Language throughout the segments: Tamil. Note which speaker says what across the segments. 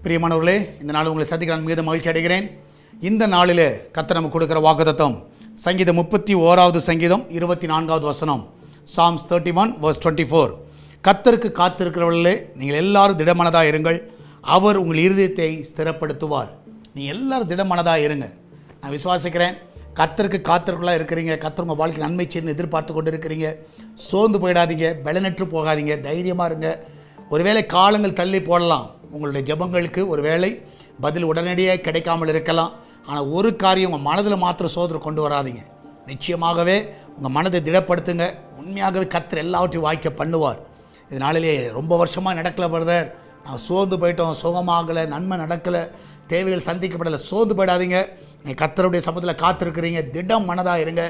Speaker 1: பிரியமானவர்களே, இந்த நாள் உங்களை சந்திக்க நான் மிகுந்த மகிழ்ச்சி அடைகிறேன். இந்த நாளில் கர்த்தர் நமக்கு கொடுக்கிற வாக்குத்தத்தம் சங்கீதம் 31வது சங்கீதம் 24வது வசனம். Psalms 31 verse 24. கர்த்தருக்கு காத்திருக்கிறவர்களே, நீங்கள் எல்லாரும் திடமனதாக இருங்கள், அவர் உங்கள் இருதயத்தை ஸ்திரப்படுத்துவார். நீங்கள் எல்லாரும் திடமனதாக இருங்க. நான் விசுவாசிக்கிறேன், கர்த்தருக்கு காத்திருக்கலாக இருக்கிறீங்க. கர்த்தர் உங்கள் வாழ்க்கை நன்மை செய்யணும்னு எதிர்பார்த்து கொண்டு இருக்கிறீங்க. சோர்ந்து போயிடாதீங்க, பலனற்று போகாதீங்க, தைரியமாக இருங்க. ஒருவேளை காலங்கள் தள்ளி போடலாம், உங்களுடைய ஜெபங்களுக்கு ஒருவேளை பதில் உடனடியாக கிடைக்காமல் இருக்கலாம். ஆனால் ஒரு காரியம், உங்கள் மனதில் மாத்திரம் சோதனை கொண்டு வராதிங்க. நிச்சயமாகவே உங்கள் மனதை திடப்படுத்துங்க. உண்மையாகவே கர்த்தர் எல்லாவற்றையும் வாய்க்க பண்ணுவார். இதனாலே ரொம்ப வருஷமாக நடக்கலை பிரதர், நான் சோர்ந்து போயிட்டோம், சுகமாகலை, நன்மை நடக்கலை, தேவைகள் சந்திக்கப்படலை, சோர்ந்து போயிடாதீங்க. நீங்கள் கர்த்தருடைய சமூகத்தில் காத்திருக்கிறீங்க, திடம் மனதாக இருங்க.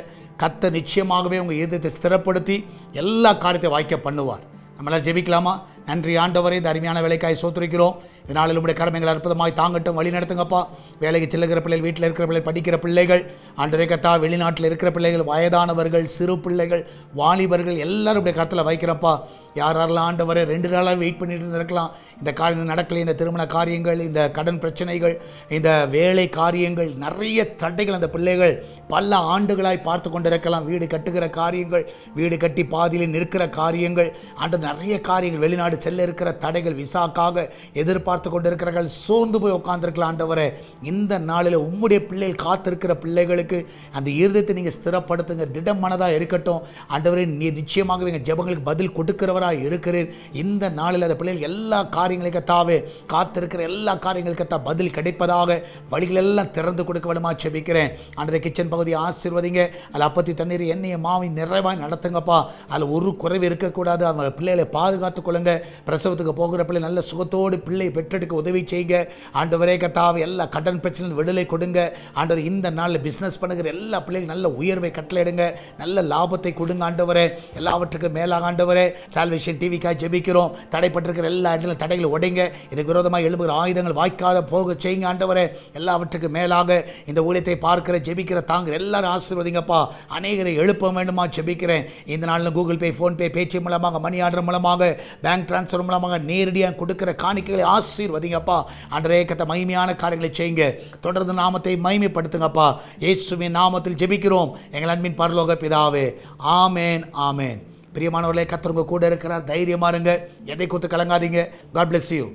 Speaker 1: கர்த்தர் நிச்சயமாகவே உங்கள் இதயத்தை ஸ்திரப்படுத்தி எல்லா காரியத்தையும் வாய்க்க பண்ணுவார். நம்மளால் ஜெபிக்கலாமா? நன்றி ஆண்டவரே, இந்த அருமையான வேலைக்காய் சோத்திருக்கிறோம். இதனால் உங்களுடைய கர்மங்களை அற்புதமாய் தாங்கட்டும், வழி நடத்துங்கப்பா. வேலைக்கு செல்லுகிற பிள்ளைகள், வீட்டில் இருக்கிற பிள்ளைகள், படிக்கிற பிள்ளைகள், ஆண்டவரே கர்த்தா, வெளிநாட்டில் இருக்கிற பிள்ளைகள், வயதானவர்கள், சிறு பிள்ளைகள், வாலிபர்கள் எல்லாருடைய கருத்தில் வைக்கிறப்பா. யாரெல்லாம் ஆண்டவரே 2 நாளாக வெயிட் பண்ணிட்டு இருந்திருக்கலாம், இந்த காரியம் நடக்கலை, இந்த திருமண காரியங்கள், இந்த கடன் பிரச்சனைகள், இந்த வேலை காரியங்கள், நிறைய தடைகள் அந்த பிள்ளைகள் பல ஆண்டுகளாய் பார்த்து கொண்டிருக்கலாம். வீடு கட்டுகிற காரியங்கள், வீடு கட்டி பாதியில் நிற்கிற காரியங்கள், ஆண்டு நிறைய காரியங்கள், வெளிநாடு செல்ல இருக்கிற தடைகள், விசாக்காக எதிர்பார்த்து கொண்டிருக்கிறார்கள், சோர்ந்து போய் உட்கார்ந்துருக்கலாம். ஆண்டவரே, இந்த நாளில் உம்முடைய பிள்ளைகள் காத்திருக்கிற பிள்ளைகளுக்கு அந்த இருதயத்தை நீங்கள் ஸ்திரப்படுத்துங்க, திடம் மனதாக இருக்கட்டும். ஆண்டவரே, நீர் நிச்சயமாகவே எங்கள் ஜெபங்களுக்கு பதில் கொடுக்கிறவராக இருக்கிறீர். இந்த நாளில் அந்த பிள்ளைகள் எல்லா காரியங்களுக்கும் தாவே காத்திருக்கிற எல்லா காரியங்களுக்கும் பதில் கிடைப்பதாக வழிகள் எல்லாம் திறந்து கொடுக்க வேணுமா ஜெபிக்கிறேன். ஆண்டவரே, கிச்சன் பகுதியை ஆசீர்வதிங்க. அதில் அப்பத்தி தண்ணீர் எண்ணெயை மாவை நிறைவாக நடத்துங்கப்பா. அதில் ஒரு குறைவு இருக்கக்கூடாது. அவங்க பிள்ளைகளை பாதுகாத்துக் கொள்ளுங்க. பிரசவத்துக்கு போகிற பிள்ளை நல்ல சுகத்தோடு பிள்ளை பெற்றெடுக்க உதவி செய்யுங்க. ஆண்டவரே கர்த்தாவே, எல்லா கடன் பிரச்சனையும் விடுதலை கொடுங்க. ஆண்டவர், இந்த நாளில் பிஸ்னஸ் பண்ணுகிற எல்லா பிள்ளைகளும் நல்ல உயர்வை கட்டளையிடுங்க, நல்ல லாபத்தை கொடுங்க. ஆண்டவரே, எல்லாவற்றுக்கும் மேலாக ஆண்டவரே, சால்வேஷன் டிவிக்காக ஜெபிக்கிறோம். தடைப்பட்டிருக்கிற எல்லா இடங்களும் தடைகளை உடைங்க. இதுக்கு விரோதமாக எழுப்புகிற ஆயுதங்கள் வாய்க்காத போக செய்யுங்க. ஆண்டவரே, எல்லாவற்றுக்கும் மேலாக இந்த ஊழியத்தை பார்க்கிற, ஜெபிக்கிற, தாங்கிற எல்லாரும் ஆசீர்வதிங்கப்பா. அநேகரை எழுப்ப வேண்டுமா ஜெபிக்கிறேன். இந்த நாளில் கூகுள் பே, ஃபோன்பே, பேச்சு மூலமாக, மணி ஆர்டர் மூலமாக, பேங்க் டிரான்ஸ்ஃபர் மூலமாக நேரடியாக கொடுக்கிற காணிக்கைகளை ஆசீர்வதிங்கப்பா. ஆண்டவரே கர்த்தா, மகிமையான காரியங்களை செய்யுங்க. தொடர்ந்து நாமத்தை மகிமைப்படுத்துங்கப்பா. இயேசுவின் நாமத்தில் ஜெபிக்கிறோம் எங்கள் அன்பின் பரலோக பிதாவே, ஆமேன், ஆமேன். பிரியமானவர்களே, கர்த்தர் உங்க கூட இருக்கிறார். தைரியமா இருங்க, எதை குறித்து கலங்காதீங்க. God bless you.